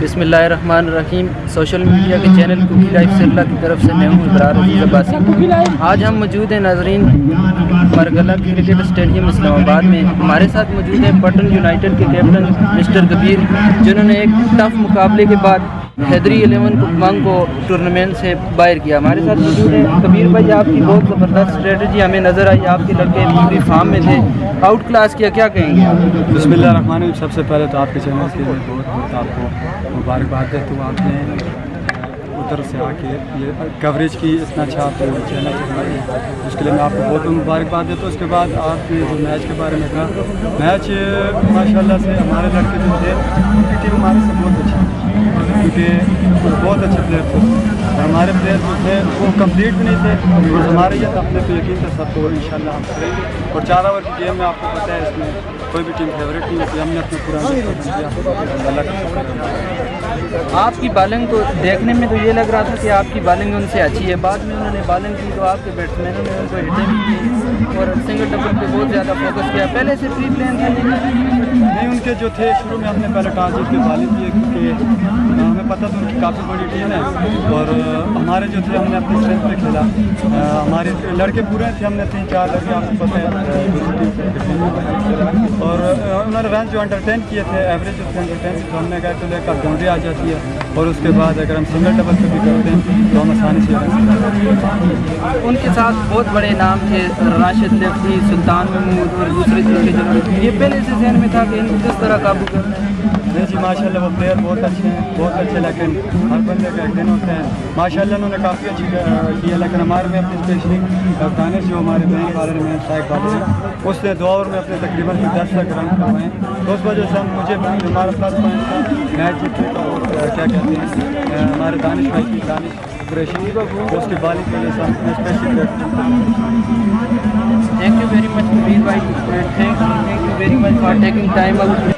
बिस्मिल्लाहिर्रहमानिर्रहीम। Social media के channel cookie life सिरला की तरफ से मैं हूँ इब्रार अजीज़ अब्बासी। आज हम मौजूद हैं नाजरीन मरगला क्रिकेट स्टेडियम इस्लामाबाद में। हमारे साथ मौजूद हैं पटन यूनाइटेड के कैप्टन मिस्टर कबीर, जिन्होंने एक टफ मुकाबले के बाद हैदरी 11 कुकमांग को टूर्नामेंट से बाहर किया। हमारे साथ मौजूद हैं कबीर भाई। आपकी बहुत ज़बरदस्त स्ट्रेटजी हमें नज़र आई। आपके लड़के पूरी फार्म में थे, आउट क्लास किया, क्या कहेंगे आप? बिस्मिल्लाहिर्रहमानिर्रहीम। सबसे पहले तो आपके चैनल के लिए बहुत बहुत आपको मुबारकबाद देता हूँ। आपने उधर से आके ये कवरेज की इतना अच्छा आप चैनल चलाइए, उसके लिए मैं आपको बहुत मुबारकबाद देता हूँ। उसके बाद आपने जो मैच के बारे में कहा, मैच माशाल्लाह से हमारे लड़के जो थे उनकी टीम हमारे से बहुत अच्छी, क्योंकि बहुत अच्छे प्लेयर थे और हमारे प्लेयर जो थे वो कंप्लीट भी नहीं थे और हमारे ये अपने पे यकीन था सबको इंशाल्लाह हम करेंगे। और 4 ओवर की गेम में आपको पता है इसमें कोई भी टीम फेवरेट नहीं होती। हमने अपने पूरा अल्लाह का शुक्र। आपकी बॉलिंग तो देखने में तो ये लग रहा था कि आपकी बॉलिंग उनसे अच्छी है। बाद में उन्होंने बॉलिंग की तो आपके बैट्समैनों ने उनको हिटें भी की और सिंगल डबल पे बहुत ज़्यादा फोकस किया। पहले से प्री प्लान था नहीं, उनके जो थे शुरू में हमने पहले टॉस जीत के बॉलिंग की, क्योंकि हमें पता था उनकी काफ़ी बड़ी टीम है और हमारे जो थे हमने अपनी स्ट्रेंथ पे खेला। हमारे लड़के पूरे थे, हमने 3-4 लड़के आपको पता है दूसरी टीम से और उन्होंने रन जो अंडर 10 किए थे, एवरेज जो थे अंडर 10, तो हमने कहा चलो एक बाउंड्री आ जाती है और उसके बाद अगर हम सिंगल डबल पे भी करते हैं तो हम आसानी से रन। उनके साथ बहुत बड़े नाम थे, राशिद लेफ्टी, सुल्तान महमूद और दूसरे जो ये पहले से जहन में था कि इनको किस तरह काबू करना है। नहीं जी, माशाल्लाह वो प्लेयर बहुत अच्छे हैं, बहुत अच्छे, लेकिन हर बंदे का एक दिन होते हैं। माशाल्लाह उन्होंने काफ़ी अच्छी किया, लेकिन हमारे में अपनी स्पेशली दानिश जो हमारे बहन वाले में साइक वाले हैं, उसने 2 ओवर में अपने तकरीबन 10 तक रन करवाए हैं। तो उस वजह से हम मुझे हमारा प्लस पॉइंट था मैच जीतने का। और क्या कहते हैं हमारे दानिश भाई की दानिश कुरैशी उसकी बॉलिंग के लिए specially thank you very much Kabir भाई। Thank you very much for taking time out